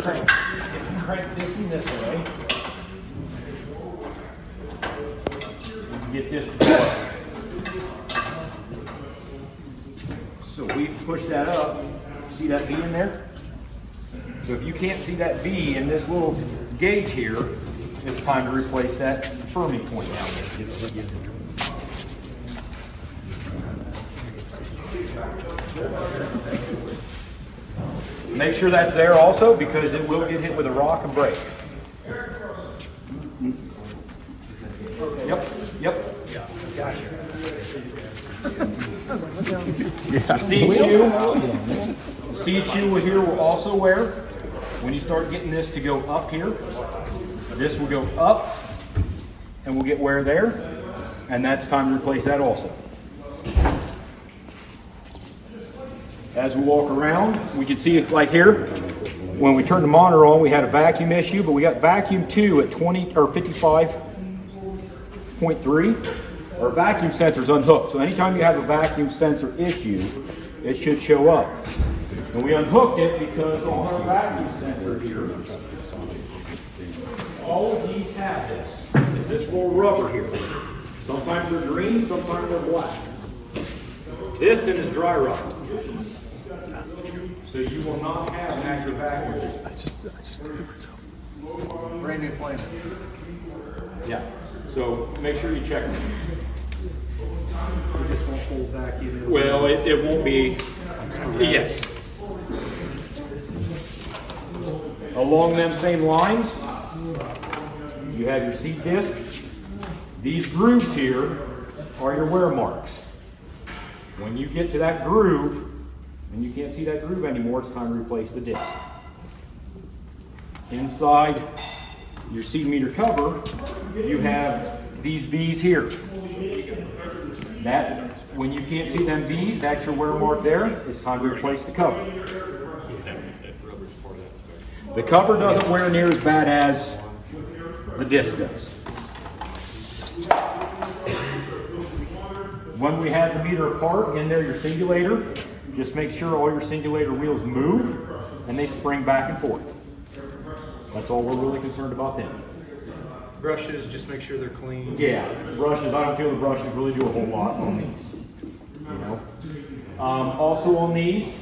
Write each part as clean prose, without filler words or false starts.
crank this in this way, you can get this to work. So we push that up. See that V in there? So if you can't see that V in this little gauge here, it's time to replace that firming point down there. Make sure that's there also, because it will get hit with a rock and break. Yep, yep. Gotcha. Seed shoe here will also wear. When you start getting this to go up here, this will go up and we'll get wear there, and that's time to replace that also. As we walk around, we can see it like here. When we turned the monitor on, we had a vacuum issue, but we got vacuum 2 at 20 or 55.3. Our vacuum sensor is unhooked, so anytime you have a vacuum sensor issue, it should show up. And we unhooked it because on our vacuum sensor here, all of these have this. It's this little rubber here. Sometimes they're green, sometimes they're black. This is dry rubber. So you will not have an active vacuum. I just did it myself. Brand new planter. Yeah. So make sure you check them. It just won't hold vacuum. Well, it won't be. Yes. Along them same lines, you have your seat disc. These grooves here are your wear marks. When you get to that groove, and you can't see that groove anymore, it's time to replace the disc. Inside your seed meter cover, you have these V's here. That, when you can't see them V's, that's your wear mark there. It's time to replace the cover. The cover doesn't wear near as bad as the disc does. When we have the meter apart, in there your singulator, just make sure all your singulator wheels move and they spring back and forth. That's all we're really concerned about then. Brushes, just make sure they're clean. Yeah, brushes, I don't feel the brushes really do a whole lot on these. You know. Also on these,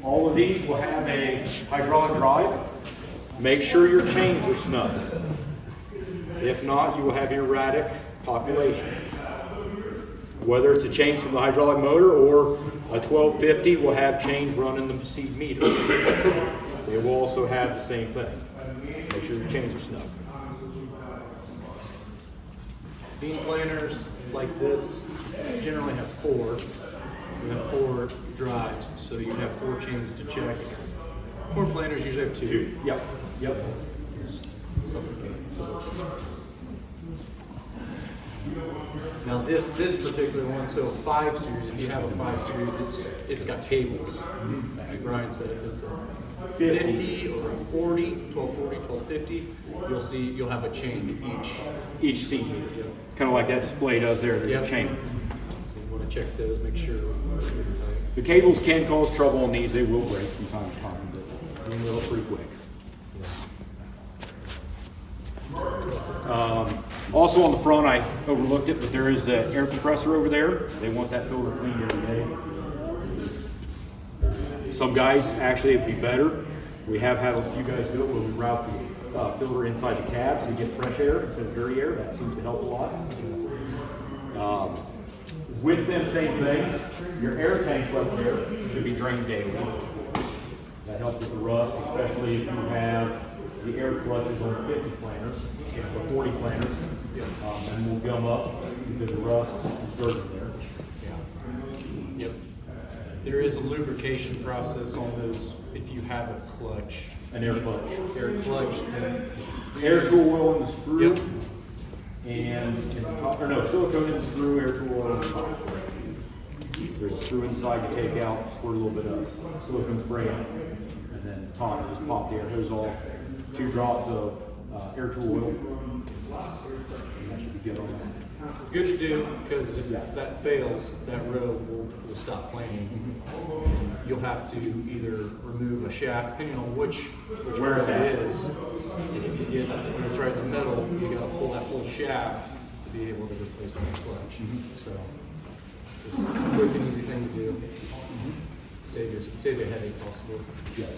all of these will have a hydraulic drive. Make sure your chains are snug. If not, you will have erratic population. Whether it's a chains from the hydraulic motor or a 1250 will have chains running the seed meter. They will also have the same thing. Make sure your chains are snug. Bean planters like this generally have 4. You have 4 drives, so you have 4 chains to check. Corn planters usually have 2. Yep. Yep. Now this particular one, so 5 series, if you have a 5 series, it's got cables. Like Brian said, if it's a 50 or a 40, 1240, 1250, you'll have a chain to Each seed meter. Yep. Kind of like that display does there. There's a chain. So you want to check those, make sure. The cables can cause trouble on these. They will break from time to time, but they'll pretty quick. Also on the front, I overlooked it, but there is an air compressor over there. They want that filter cleaned every day. Some guys, actually, it'd be better. We have had a few guys do it where we route the filter inside the cab so you get fresh air instead of dirty air. That seems to help a lot. With them same things, your air tank level there should be drained daily. That helps with the rust, especially if you have the air clutches on 50 planters or 40 planters, and will gum up because the rust is dirt in there. Yep. There is a lubrication process on those if you have a clutch. An air clutch. Air clutch, then Air tool oil in the screw. Yep. And in the top, or no, silicone in the screw, air tool oil in the top. There's a screw inside to take out, squirt a little bit of silicone spray in, and then the top, just pop the air hose off. 2 drops of air tool oil. That should be good on that. Good to do, because if that fails, that row will stop playing. You'll have to either remove a shaft, depending on which Where row it's it at. is. And if you get, when it's right in the middle, you gotta pull that whole shaft to be able to replace that clutch. So, just a quick and easy thing to do. Save you a headache possibly. Yes.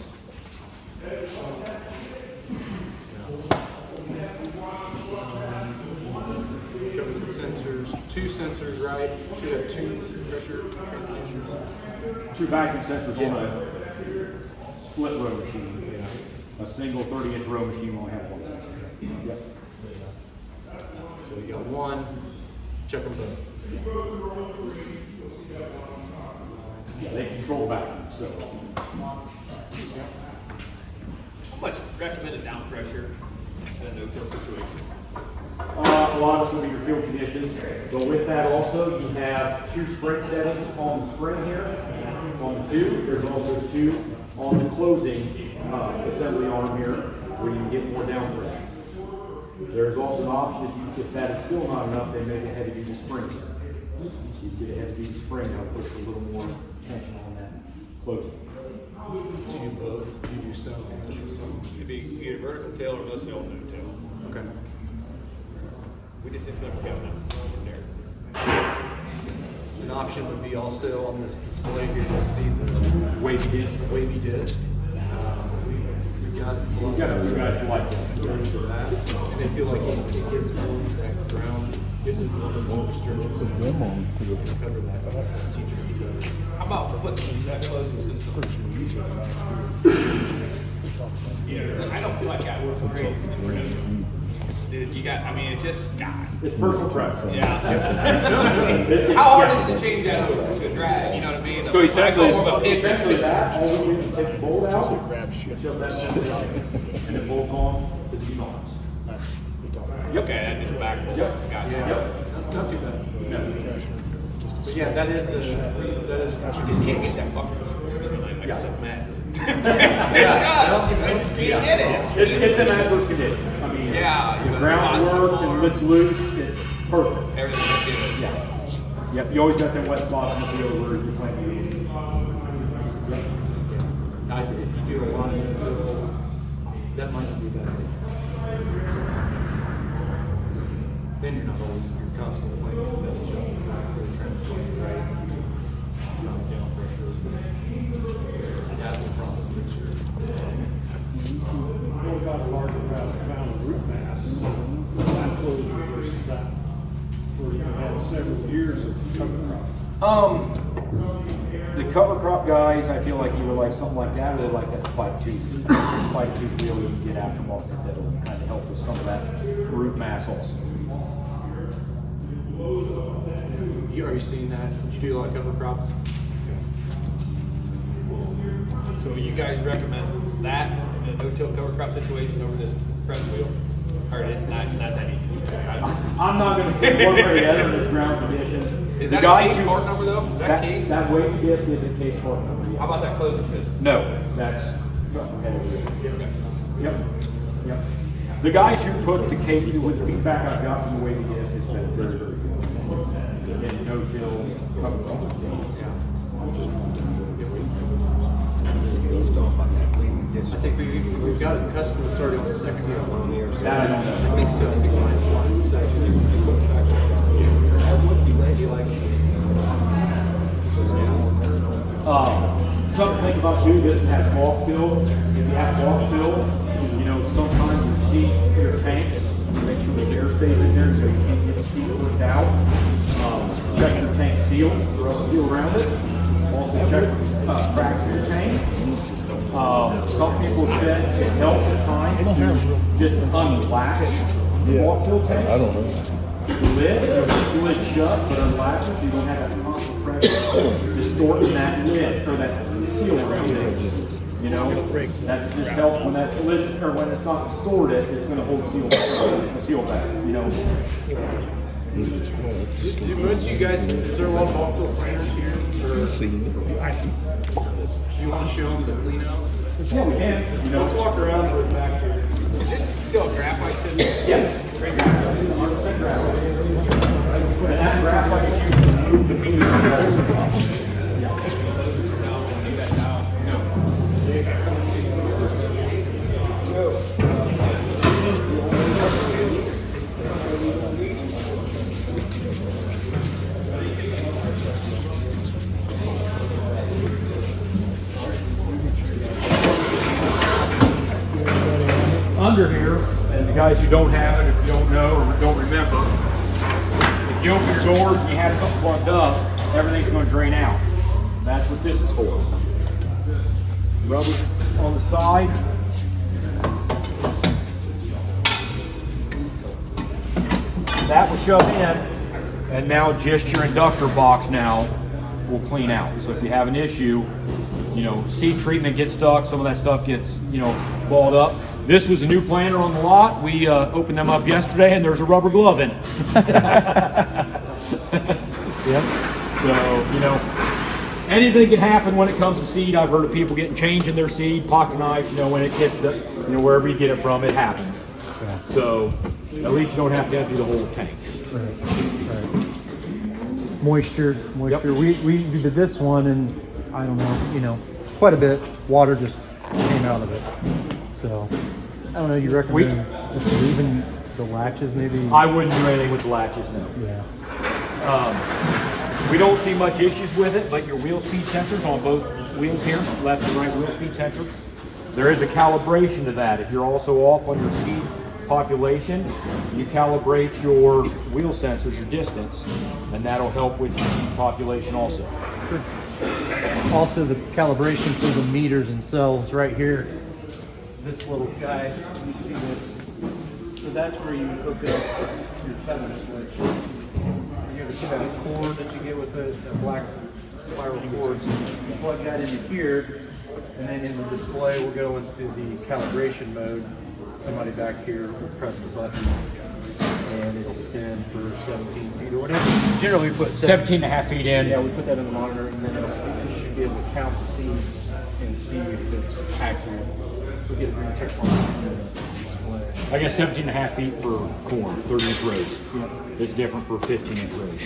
Covered the sensors, 2 sensors, right? Should have 2 pressure transducers. 2 vacuum sensors on a split row machine. A single 30-inch row machine will only have 1 sensor. Yep. So you got 1, check them both. Yeah, they control vacuum, so. How much recommended down pressure in a no-kill situation? A lot of it's going to be your field conditions. But with that also, you have 2 spring settings on the spring here. On the 2, there's also 2 on the closing assembly arm here where you can get more down pressure. There's also an option if that is still not enough, they make a heavy duty spring. So you get a heavy duty spring that'll push a little more tension on that closing. Do you do both? Do you do some? It'd be either vertical tail or mostly all no tail. Okay. We just didn't got enough in there. An option would be also on this display here, you'll see the wavy disc. We've got a few guys who like that. For that, and they feel like it gives it more that ground, gives it a little bit more restrictions. Cover that. How about putting that closing system? I don't feel like that works great. Dude, you got, I mean, it just, God. It's personal preference. Yeah. How hard is it to change that over to a drag? You know what I mean? So essentially, More of a pitch. that, all we do is take the bolt out, shove that center out, and it bolts on to the arms. Okay, that just back. Yep. Gotcha. Yep. Not too bad. But yeah, that is You just can't get that fucking like it's a mess. It's in adverse conditions. I mean, Yeah, the ground worked and it's loose, it's perfect. Everything's good. Yeah. Yep, you always got that wet spot in the field where you're playing. Now, if you do a lot of no-till, that might be better. Then you're not always, you're constantly playing with that adjustment factor, trying to play it right. Not down pressure. That will probably fix your. What about a larger amount of root mass? That closure versus that, where you had several years of cover crop. The cover crop guys, I feel like either like something like that or they like that spike tooth. Spike tooth really you can get aftermarket that'll kind of help with some of that root mass also. Are you seeing that? Did you do a lot of cover crops? So you guys recommend that in a no-till cover crop situation over this front wheel? Or it's not that easy? I'm not going to say one way or the other in its ground conditions. Is The that guys a case who- part number though? Is that case? That wavy disc is a case part number. Yes. How about that closing system? No, that's. Yep. Yep. The guys who put the case with the feedback I've got from the wavy disc has been very, very good. And no-till cover crop. I think we've got it custom, it's already on the second one. That I don't know. I think so, I think mine's one, so if you can put it back he likes it. Something to think about too, this has bulk fill. If you have bulk fill, you know, sometimes you see your tanks, make sure the air stays in there so you can't get the seal pushed out. Check your tank seal, seal around it. Also check cracks in the tank. Some people said it helps at times to just unlatch the bulk fill tank. I don't know. The lid shut, but unlatch it so you don't have that constant pressure distorting that lid or that seal around it. You know, that just helps when that lid or when it's not sorted, it's going to hold seal back. You know. Do most of you guys, is there a lot of Walkaround planters here? Or do you want to show them the clean out? Yeah, we can. You know, Let's walk around and go back to. Is this still a graphite under here, and the guys who don't have it, if you don't know or don't remember, if you open your doors and you have something plugged up, everything's going to drain out. That's what this is for. Rubber on the side. That will shove in, and now just your inductor box now will clean out. So if you have an issue, you know, seed treatment gets stuck, some of that stuff gets, you know, balled up. This was a new planter on the lot. We opened them up yesterday, and there's a rubber glove in it. Yep. So, you know, anything can happen when it comes to seed. I've heard of people getting change in their seed, pocket knife, you know, when it hits the, you know, wherever you get it from, it happens. Yeah. So at least you don't have to empty the whole tank. Right. Moisture. Yep. We did this one, and I don't know, you know, quite a bit. Water just came out of it. So I don't know. You recommend just leaving the latches, maybe? I wouldn't do anything with the latches, no. Yeah. We don't see much issues with it, but your wheel speed sensors on both wheels here, left and right wheel speed sensor, there is a calibration to that. If you're also off on your seed population, you calibrate your wheel sensors, your distance, and that'll help with your seed population also. Sure. Also, the calibration for the meters themselves, right here. This little guy, you see this? So that's where you hook up your tether switch. You ever see that cord that you get with the black spiral cord? You plug that into here, and then in the display we'll go into the calibration mode. Somebody back here will press the button, and it'll spin for 17 feet or whatever. Generally we put 17 and a half feet in. Yeah, we put that in the monitor, and then it'll spin, and you should be able to count the seeds and see if it's accurate. We'll get a green check mark on the display. I guess 17 and a half feet for corn, 30-inch rows. Yep. It's different for 15-inch rows.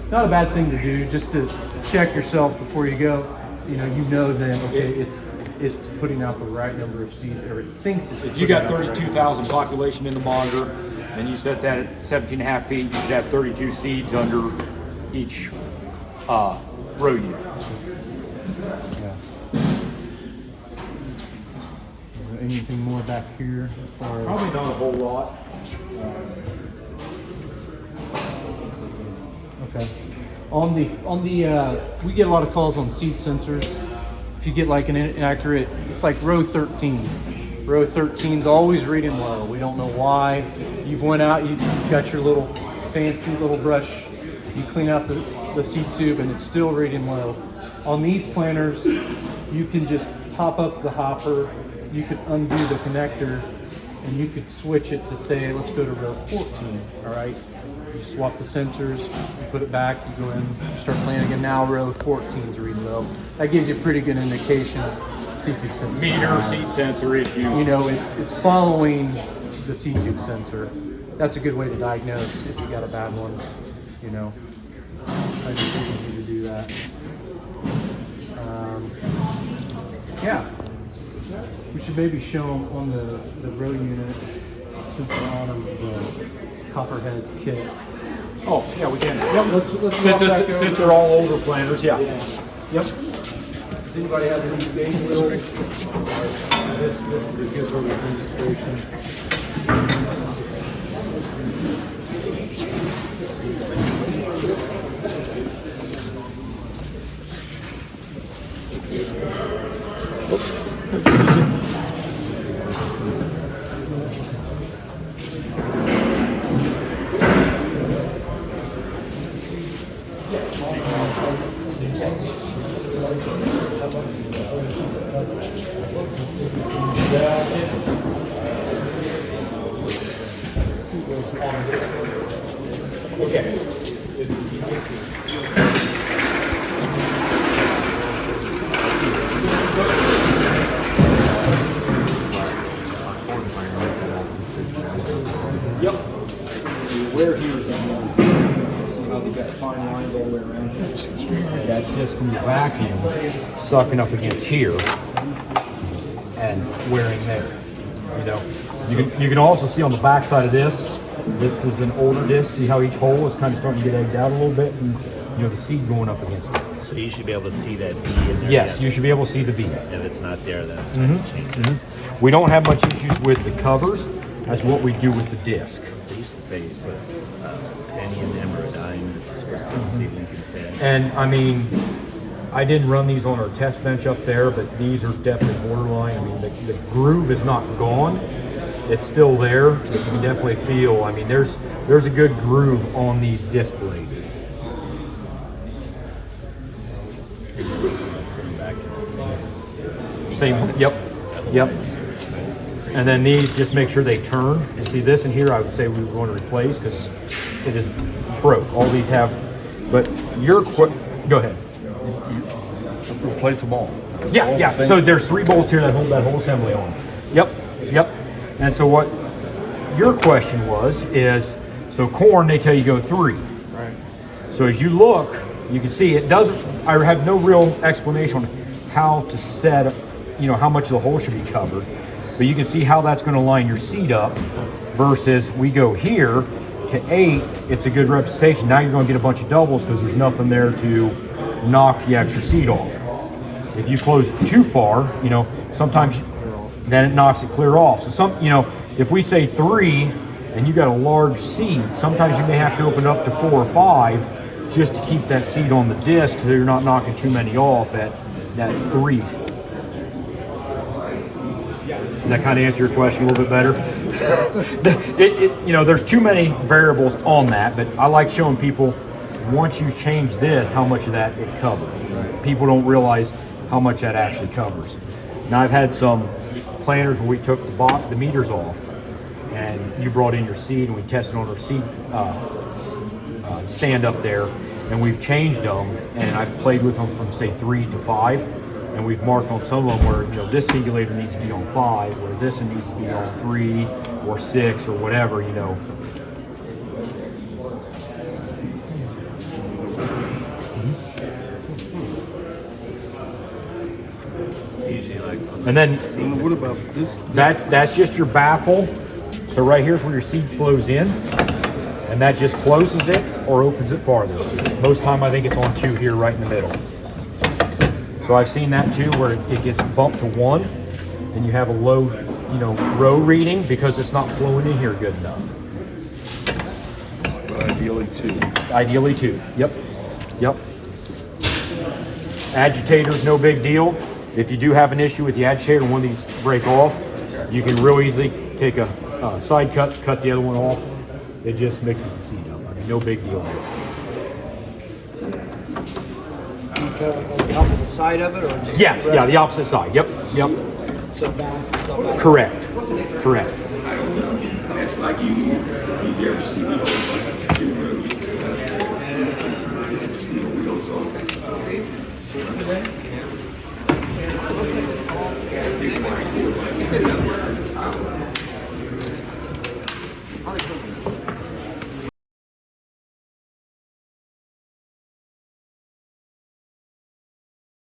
Not a bad thing to do, just to check yourself before you go. You know then, okay, it's putting out the right number of seeds, or it thinks it's. If you got 32,000 population in the monitor, and you set that at 17 and a half feet, you should have 32 seeds under each row unit. Yeah. Anything more back here? As far as Probably not a whole lot. okay. On the we get a lot of calls on seed sensors. If you get like an inaccurate, it's like row 13. Row 13's always reading low. We don't know why. You've went out, you've got your little fancy little brush. You clean out the seed tube, and it's still reading low. On these planters, you can just pop up the hopper. You could undo the connector, and you could switch it to say, let's go to row 14. All right. You swap the sensors, you put it back, you go in, you start planting again. Now row 14 is reading low. That gives you a pretty good indication of seed tube sensor. Meter seed sensor issue. You know, it's following the seed tube sensor. That's a good way to diagnose if you got a bad one. You know, I just think it's easy to do that. Yeah, we should maybe show them on the row unit since we're on the copperhead kit. Oh, yeah, we can. Yep, let's Since they're all older planters, yeah. Yep. Does anybody have any game wheels? This is a good little demonstration. Okay. Yep. Where here is how they got fine lines all the way around here. That's just from the vacuum sucking up against here and wearing there. You know, you can also see on the back side of this. This is an older disc. See how each hole is kind of starting to get egged out a little bit, and you know the seed going up against it. So you should be able to see that V in there. Yes, you should be able to see the V. If it's not there, then it's time to change it. We don't have much issues with the covers as what we do with the disc. They used to say you put a penny in them or a dime. You're supposed to be able to see Lincoln's head. And I mean, I didn't run these on our test bench up there, but these are definitely borderline. I mean, the groove is not gone. It's still there. But you can definitely feel, I mean, there's a good groove on these disc blades. Same, yep. And then these, just make sure they turn. And see this in here, I would say we would want to replace because it is broke. All these have, but go ahead. Replace them all. Yeah. So there's 3 bolts here that hold that whole assembly on. Yep. And so what your question is, so corn, they tell you go 3. Right. So as you look, you can see it doesn't, I have no real explanation on how to set, how much of the hole should be covered. But you can see how that's going to line your seat up versus we go here to 8, it's a good representation. Now you're going to get a bunch of doubles because there's nothing there to knock the extra seat off. If you close it too far, sometimes then it knocks it clear off. So if we say 3 and you got a large seat, sometimes you may have to open up to 4 or 5 just to keep that seat on the disc so you're not knocking too many off at that 3. Does that kind of answer your question a little bit better? There's too many variables on that, but I like showing people once you change this, how much of that it covers. People don't realize how much that actually covers. Now I've had some planters where we took the meters off and you brought in your seed and we tested on our seed stand up there and we've changed them and I've played with them from say 3 to 5 and we've marked on some of them where this singulator needs to be on 5 where this one needs to be on 3 or 6 or whatever. And then What about this? that's just your baffle. So right here's where your seed flows in, and that just closes it or opens it farther. Most time I think it's on 2 here, right in the middle. So I've seen that too, where it gets bumped to 1, and you have a low, row reading because it's not flowing in here good enough. But ideally 2. Ideally 2. Yep. Agitators, no big deal. If you do have an issue with the agitator, one of these break off, you can real easily take a side cut the other one off. It just mixes the seed up. I mean, no big deal. The opposite side of it, or just Yeah, the opposite side. Yep. so it balances itself out? Correct. It's like you ever see those